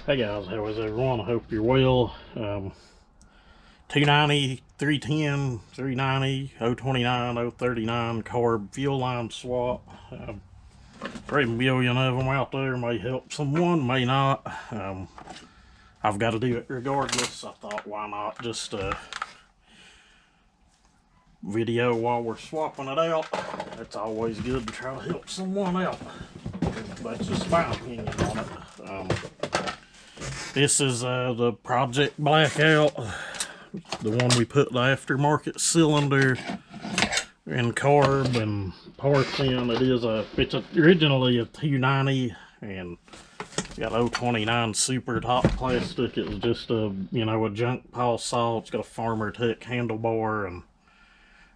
Hey guys, how is everyone? I hope you're well. 290, 310, 390, 029, 039 carb fuel line swap. Probably a million of them out there. May help someone, may not. I've got to do it regardless. I thought, why not just video while we're swapping it out. It's always good to try to help someone out. That's just my opinion on it. This is the Project Blackout, the one we put the aftermarket cylinder and carb and parts in. It's originally a 290 and it's got 029 super top plastic. It was just a junk pile saw. It's got a Farmer Tech handlebar and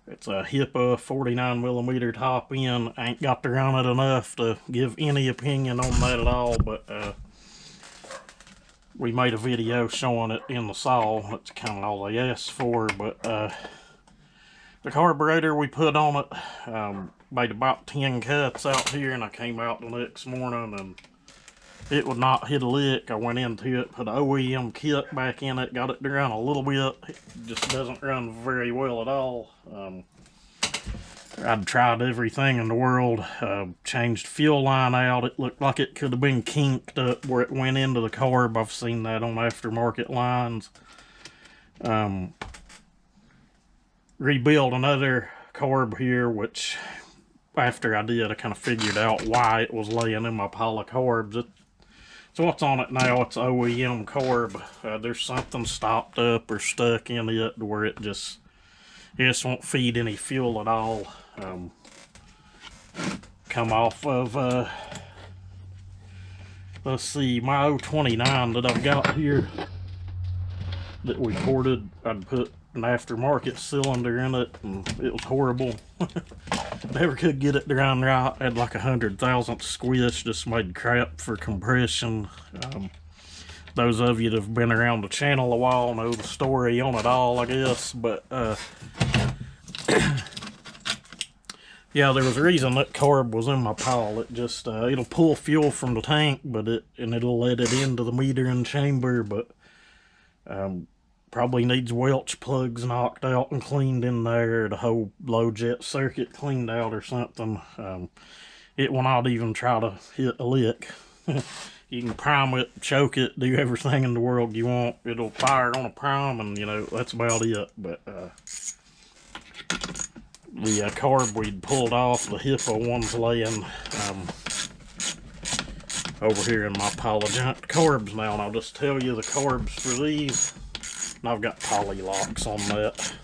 it's a HIPAA 49mm top end. I ain't got to run it enough to give any opinion on that at all, but we made a video showing it in the saw. That's kind of all they asked for. But the carburetor we put on it, made about 10 cuts out here, and I came out the next morning and it would not hit a lick. I went into it, put an OEM kit back in it, got it to run a little bit. It just doesn't run very well at all. I'd tried everything in the world, changed fuel line out. It looked like it could have been kinked up where it went into the carb. I've seen that on aftermarket lines. Rebuilt another carb here, which after I did, I kind of figured out why it was laying in my pile of carbs. So what's on it now, it's OEM carb. There's something stopped up or stuck in it where it just won't feed any fuel at all. Come off of, let's see, my 029 that I've got here that we ported. I'd put an aftermarket cylinder in it and it was horrible. Never could get it to run right. Had like 100,000 squish, just made crap for compression. Those of you that have been around the channel a while know the story on it all, I guess, but yeah, there was a reason that carb was in my pile. It just it'll pull fuel from the tank, but it'll let it into the metering chamber, but probably needs Welch plugs knocked out and cleaned in there, the whole low jet circuit cleaned out or something. It will not even try to hit a lick. You can prime it, choke it, do everything in the world you want. It'll fire on a prime, and that's about it. But the carb we'd pulled off, the HIPAA one's laying over here in my pile of junk carbs now, and I'll just tell you the carbs for these. And I've got poly locks on that.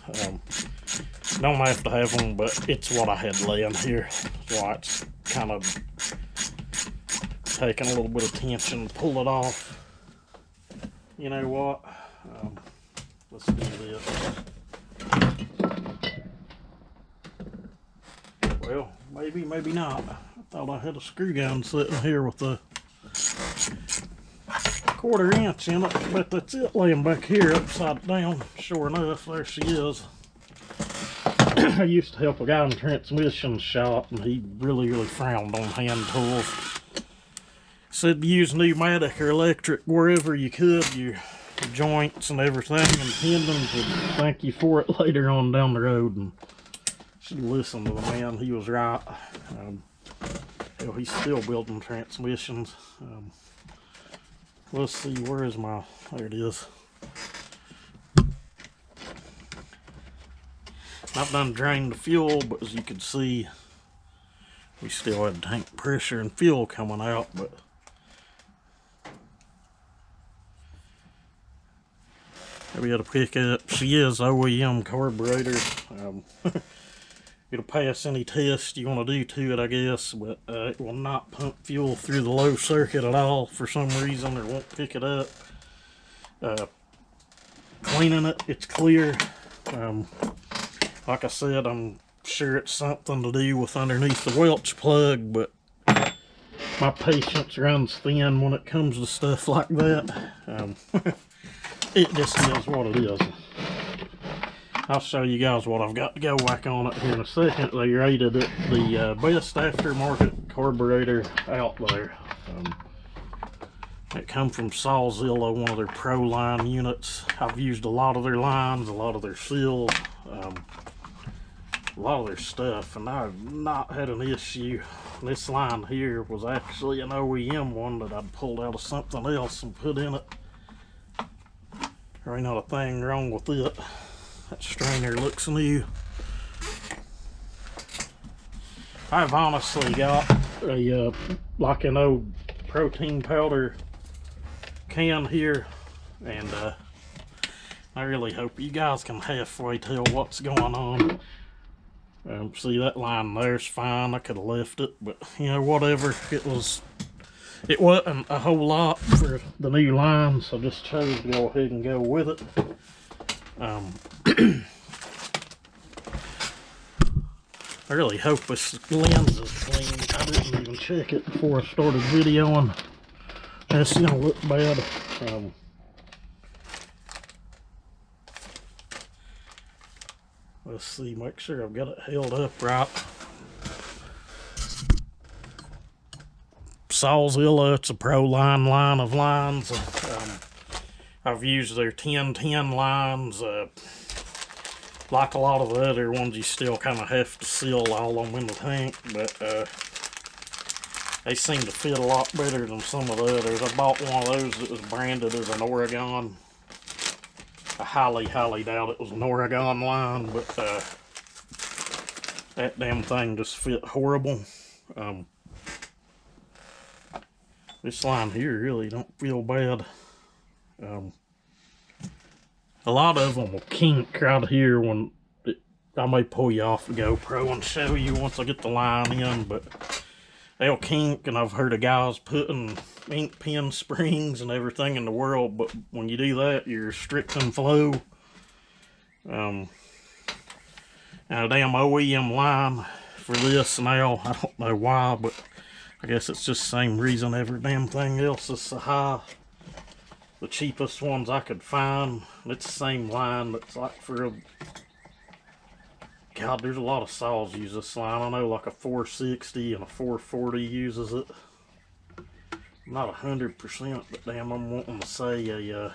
Don't have to have them, but it's what I had laying here. That's why it's kind of taking a little bit of tension to pull it off. You know what? Let's do this. Well, maybe not. I thought I had a screw gun sitting here with a 1/4 inch in it, but that's it laying back here upside down. Sure enough, there she is. I used to help a guy in the transmission shop, and he really frowned on hand tools. Said use pneumatic or electric wherever you could. Your joints and everything and tendons would thank you for it later on down the road. And should listen to the man. He was right. Hell, he's still building transmissions. Let's see, where is my, there it is. I've done drained the fuel, but as you can see, we still had tank pressure and fuel coming out, but we had to pick up. She is OEM carburetor. It'll pass any test you want to do to it, I guess, but it will not pump fuel through the low circuit at all for some reason, or won't pick it up. Cleaning it, it's clear. Like I said, I'm sure it's something to do with underneath the Welch plug, but my patience runs thin when it comes to stuff like that. It just is what it is. I'll show you guys what I've got to go back on it here in a second. They rated it the best aftermarket carburetor out there. It come from Sawzilla, one of their pro line units. I've used a lot of their lines, a lot of their seals, a lot of their stuff, and I've not had an issue. This line here was actually an OEM one that I'd pulled out of something else and put in it. There ain't not a thing wrong with it. That strainer looks new. I've honestly got a like an old protein powder can here, and I really hope you guys can halfway tell what's going on. See, that line there's fine. I could have left it, but you know, whatever. It wasn't a whole lot for the new line, so just chose to go ahead and go with it. I really hope this lens is clean. I didn't even check it before I started videoing. That's gonna look bad. Let's see, make sure I've got it held up right. Sawzilla, it's a pro line of lines. I've used their 1010 lines. Like a lot of the other ones, you still kind of have to seal all of them in the tank, but they seem to fit a lot better than some of the others. I bought one of those that was branded as an Oregon. I highly doubt it was an Oregon line, but that damn thing just fit horrible. This line here really don't feel bad. A lot of them will kink right here when I may pull you off the GoPro and show you once I get the line in, but they'll kink, and I've heard of guys putting ink pen springs and everything in the world, but when you do that, you're restricting flow. And a damn OEM line for this now, I don't know why, but I guess it's just the same reason every damn thing else is so high. The cheapest ones I could find, it's the same line that's like for a, God, there's a lot of saws use this line. I know like a 460 and a 440 uses it. Not 100%, but damn, I'm wanting to say a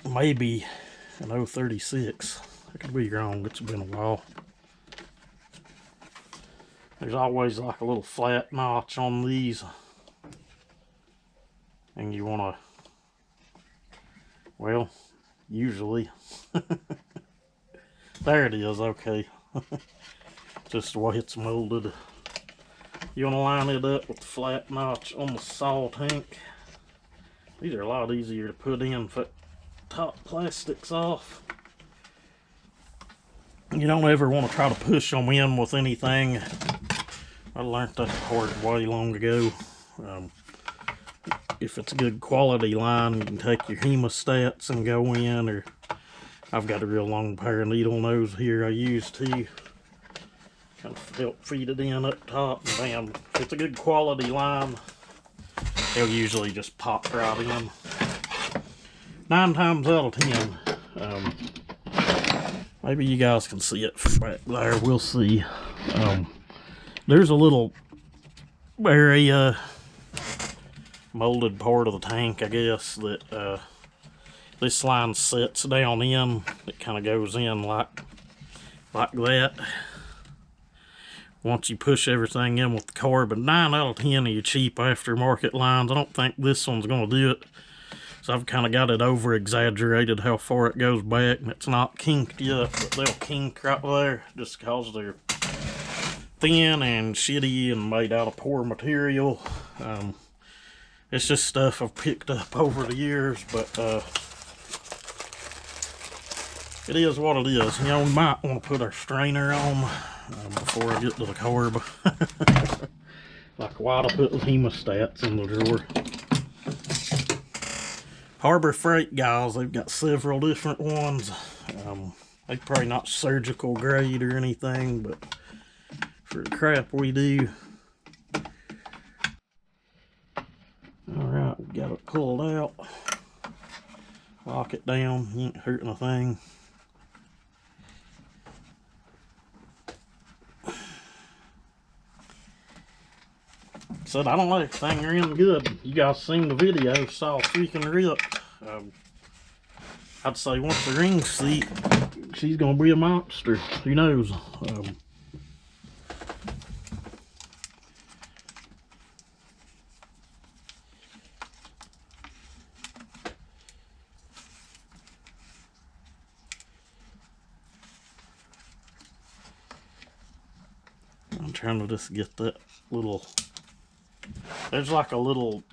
maybe an 036. I could be wrong, it's been a while. There's always like a little flat notch on these, and you want to, well, usually there it is. Okay. Just the way it's molded. You want to line it up with the flat notch on the saw tank. These are a lot easier to put in if that top plastic's off. You don't ever want to try to push them in with anything. I learned that the hard way long ago. If it's a good quality line, you can take your hemostats and go in, or I've got a real long pair of needle nose here I use too. Kind of help feed it in up top, and bam, if it's a good quality line, they'll usually just pop right in. 9 times out of 10. Maybe you guys can see it from back there, we'll see. There's a little area, molded part of the tank, I guess, that this line sets down in. It kind of goes in like that. Once you push everything in with the carb, and 9 out of 10 of your cheap aftermarket lines, I don't think this one's going to do it. So I've kind of got it over exaggerated how far it goes back, and it's not kinked yet, but they'll kink right there just because they're thin and shitty and made out of poor material. It's just stuff I've picked up over the years, but it is what it is. You know, we might want to put our strainer on before I get to the carb. Like why to put the hemostats in the drawer. Harbor Freight guys, they've got several different ones. They're probably not surgical grade or anything, but for the crap we do. Alright, we got it pulled out. Lock it down, you ain't hurting a thing. said, I don't know, thing ran good. You guys seen the video, saw freaking ripped. I'd say once the ring seat, she's gonna be a monster. Who knows? I'm trying to just get that little, there's like a little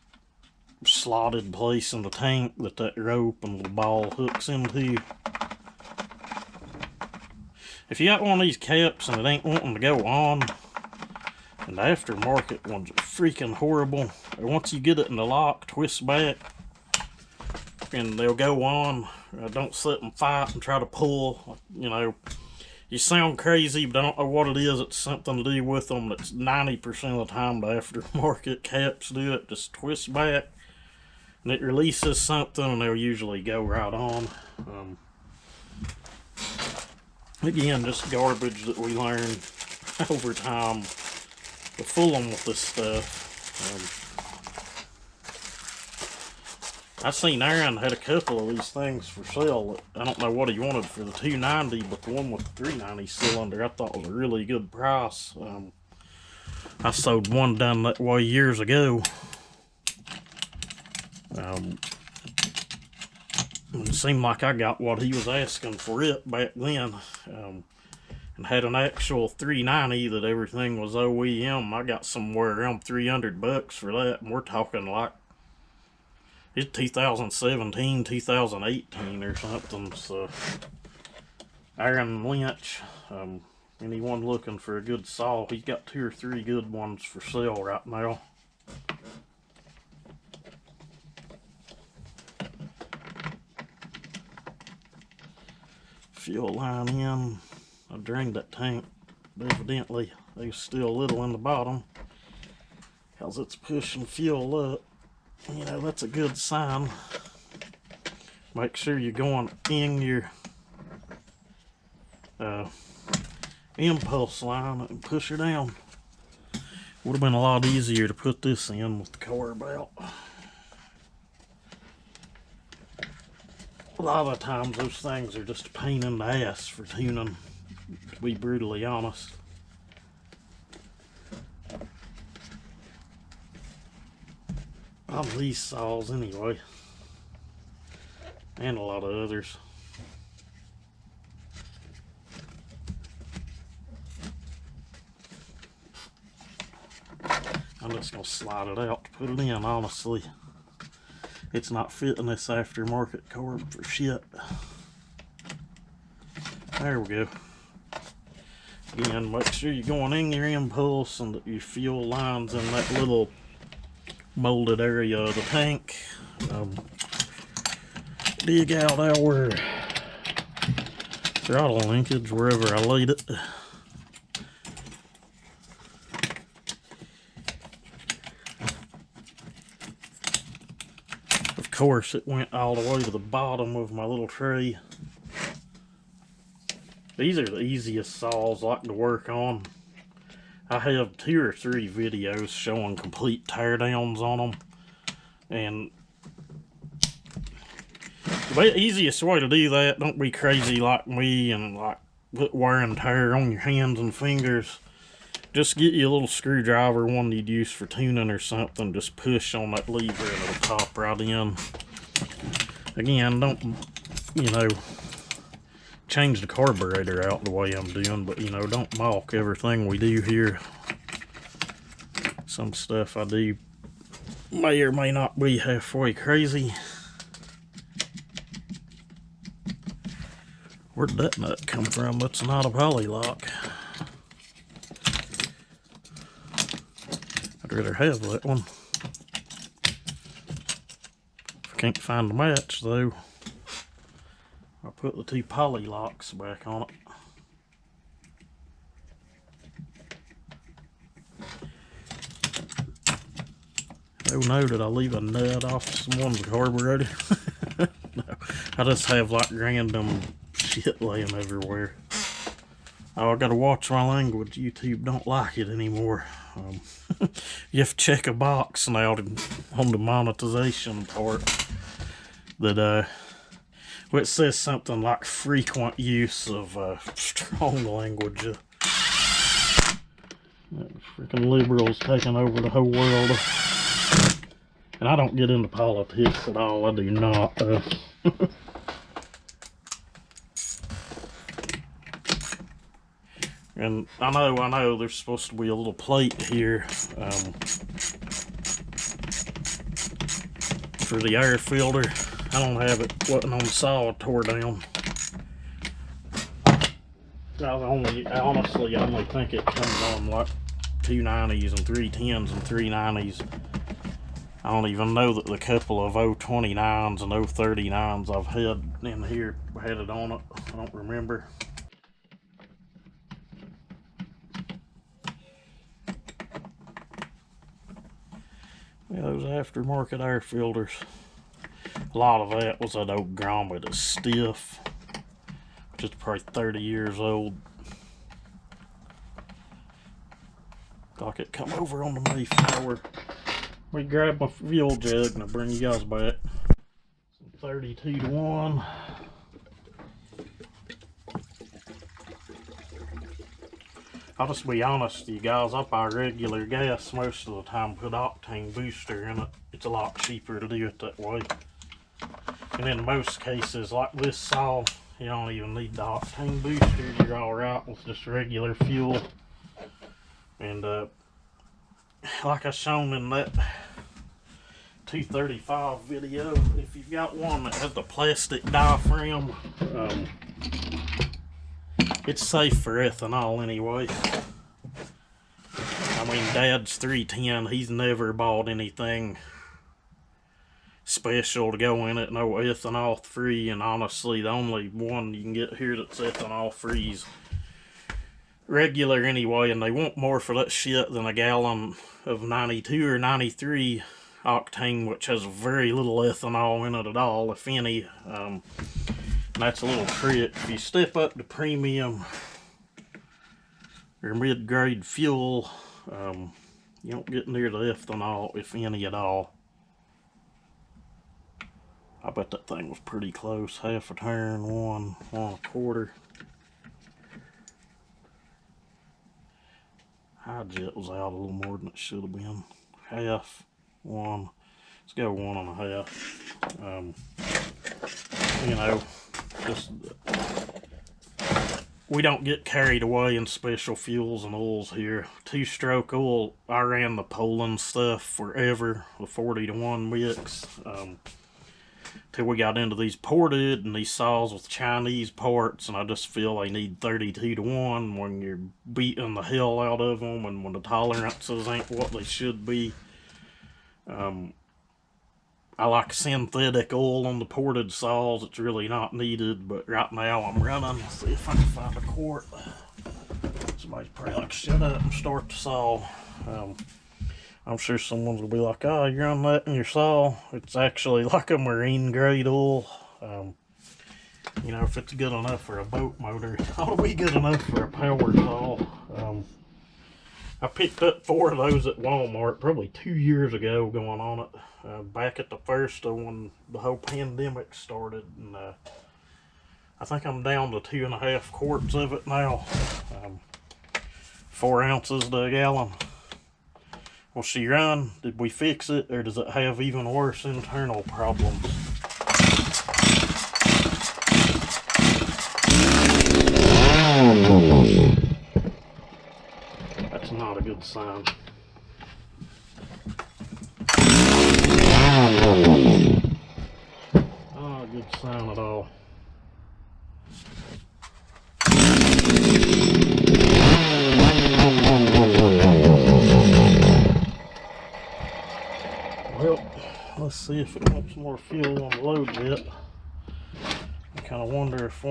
slotted place in the tank that rope and the ball hooks into. If you got one of these caps and it ain't wanting to go on, and the aftermarket ones are freaking horrible, once you get it in the lock, twist back and they'll go on. Don't sit and fight and try to pull. You know, you sound crazy, but I don't know what it is. It's something to do with them. That's 90% of the time the aftermarket caps do it. Just twist back and it releases something and they'll usually go right on. Again, just garbage that we learned over time to fool them with this stuff. I seen Aaron had a couple of these things for sale. I don't know what he wanted for the 290, but the one with the 390 cylinder I thought was a really good price. I sold one down that way years ago. It seemed like I got what he was asking for it back then. And had an actual 390 that everything was OEM. I got somewhere around $300 for that, and we're talking like it's 2017, 2018 or something. So Aaron Lynch, anyone looking for a good saw, he's got 2 or 3 good ones for sale right now. Fuel line in. I drained that tank, but evidently there's still a little in the bottom because it's pushing fuel up. You know, that's a good sign. Make sure you're going in your impulse line and push her down. Would have been a lot easier to put this in with the carb out. A lot of the times those things are just a pain in the ass for tuning, to be brutally honest. On these saws anyway, and a lot of others. I'm just gonna slide it out to put it in, honestly. It's not fitting this aftermarket carb for shit. There we go. Again, make sure you're going in your impulse and that your fuel line's in that little molded area of the tank. Dig out our throttle linkage wherever I laid it. Of course, it went all the way to the bottom of my little tray. These are the easiest saws I like to work on. I have 2 or 3 videos showing complete teardowns on them. And the easiest way to do that, don't be crazy like me and like put wear and tear on your hands and fingers. Just get you a little screwdriver, one you'd use for tuning or something. Just push on that lever and it'll pop right in. Again, don't, you know, change the carburetor out the way I'm doing, but you know, don't mock everything we do here. Some stuff I do may or may not be halfway crazy. Where'd that nut come from? That's not a poly lock. I'd rather have that one. If I can't find a match though, I'll put the 2 poly locks back on it. Oh no, did I leave a nut off someone's carburetor? No, I just have like random shit laying everywhere. Oh, I gotta watch my language. YouTube don't like it anymore. You have to check a box now on the monetization part that well, it says something like frequent use of strong language. Freaking liberals taking over the whole world. And I don't get into politics at all, I do not. And I know there's supposed to be a little plate here for the air filter. I don't have it. Wasn't on the saw, tore down. I honestly only think it comes on like 290s and 310s and 390s. I don't even know that the couple of 029s and 039s I've had in here had it on it. I don't remember. Yeah, those aftermarket air filters. A lot of that was that old grommet that's stiff. Just probably 30 years old. Like it come over on the Mayflower. We grab my fuel jug and I'll bring you guys back. 32 to 1. I'll just be honest with you guys, I buy regular gas most of the time, put octane booster in it. It's a lot cheaper to do it that way. And in most cases, like this saw, you don't even need the octane booster. You're alright with just regular fuel. And like I shown in that 235 video, if you've got one that has the plastic diaphragm, it's safe for ethanol anyway. I mean, Dad's 310, he's never bought anything special to go in it, no ethanol free, and honestly the only one you can get here that's ethanol free is regular anyway, and they want more for that shit than a gallon of 92 or 93 octane, which has very little ethanol in it at all, if any. And that's a little trick. If you step up to premium or mid-grade fuel, you don't get near the ethanol, if any at all. I bet that thing was pretty close. Half a turn, one and a quarter. High jet was out a little more than it should have been. Half, one. Let's go 1.5. You know, just we don't get carried away in special fuels and oils here. 2-stroke oil, I ran the Poland stuff forever, the 40 to 1 mix. Till we got into these ported and these saws with Chinese parts, and I just feel they need 32 to 1 when you're beating the hell out of them and when the tolerances ain't what they should be. I like synthetic oil on the ported saws. It's really not needed, but right now I'm running. Let's see if I can find a quart. Somebody's probably like, shut up and start the saw. I'm sure someone's gonna be like, oh, you're on that in your saw. It's actually like a marine grade oil. You know, if it's good enough for a boat motor, it ought to be good enough for a power saw. I picked up 4 of those at Walmart probably 2 years ago going on it. Back at the first when the whole pandemic started. And I think I'm down to 2.5 quarts of it now. 4 ounces to a gallon. Will she run? Did we fix it? Or does it have even worse internal problems? That's not a good sign. Not a good sign at all. Well, let's see if it wants more fuel on the load jet. I kind of wonder if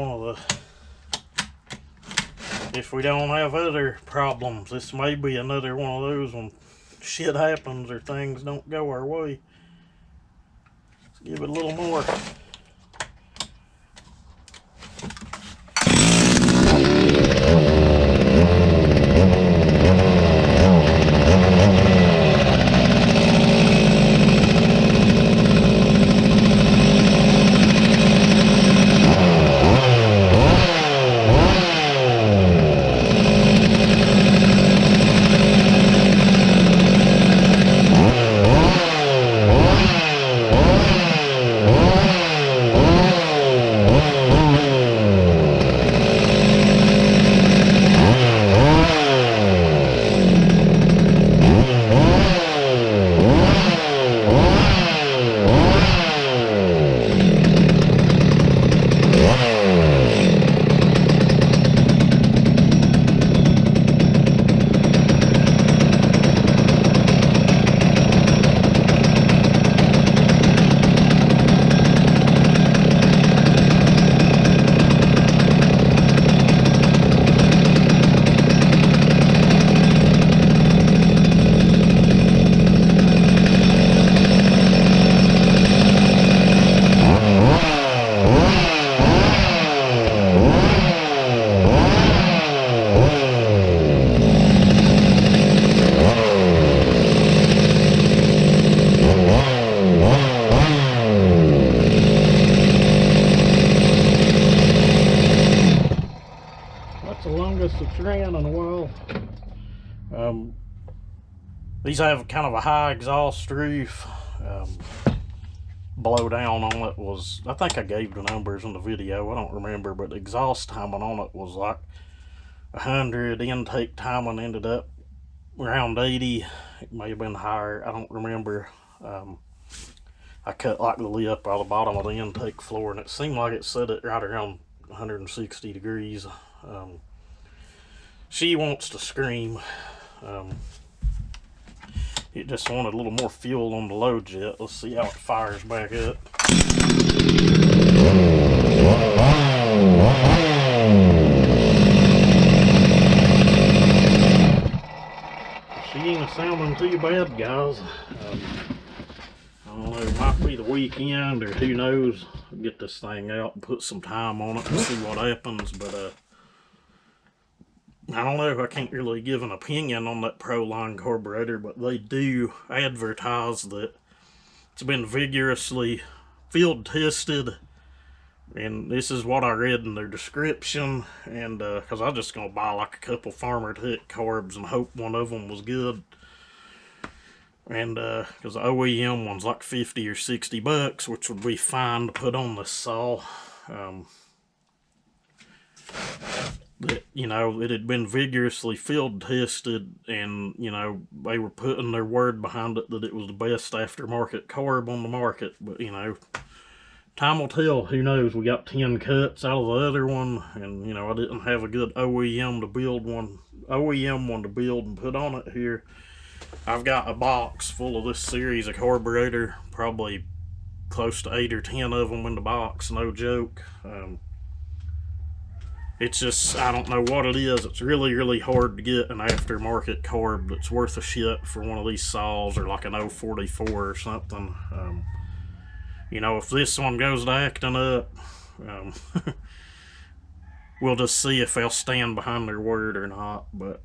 if we don't have other problems, this may be another one of those when shit happens or things don't go our way. Let's give it a little more. this that's ran in a while. These have kind of a high exhaust roof. Blow down on it was, I think I gave the numbers in the video, I don't remember, but the exhaust timing on it was like 100. Intake timing ended up around 80. It may have been higher, I don't remember. I cut like the lip out of the bottom of the intake floor, and it seemed like it set it right around 160 degrees. She wants to scream. It just wanted a little more fuel on the low jet. Let's see how it fires back up. She ain't sounding too bad, guys. I don't know, it might be the weekend, or who knows. I'll get this thing out and put some time on it and see what happens, but I don't know, I can't really give an opinion on that Proline carburetor, but they do advertise that it's been vigorously field tested, and this is what I read in their description. And because I was just gonna buy like a couple Farmer Tech carbs and hope one of them was good, and because the OEM one's like 50 or 60 bucks, which would be fine to put on the saw. That, you know, it had been vigorously field tested, and, you know, they were putting their word behind it that it was the best aftermarket carb on the market. But, you know, time will tell. Who knows? We got 10 cuts out of the other one, and, you know, I didn't have a good OEM to build one to build and put on it here. I've got a box full of this series of carburetor, probably close to 8 or 10 of them in the box, no joke. It's just, I don't know what it is. It's really, really hard to get an aftermarket carb that's worth a shit for one of these saws, or like an 044 or something. You know, if this one goes to acting up, we'll just see if they'll stand behind their word or not. But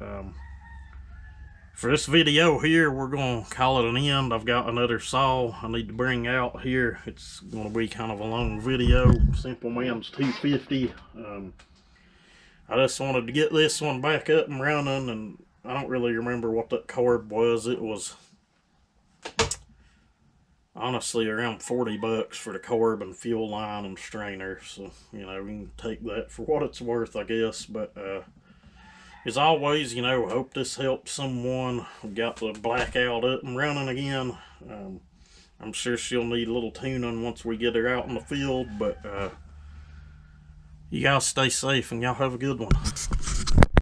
for this video here, we're going to call it an end. I've got another saw I need to bring out here. It's going to be kind of a long video. Simple Man's 250. I just wanted to get this one back up and running, and I don't really remember what that carb was. It was honestly around 40 bucks for the carb and fuel line and strainer. So, you know, we can take that for what it's worth, I guess. But as always, you know, hope this helped someone. We got the Blackout up and running again. I'm sure she'll need a little tuning once we get her out in the field, but you guys stay safe, and y'all have a good one.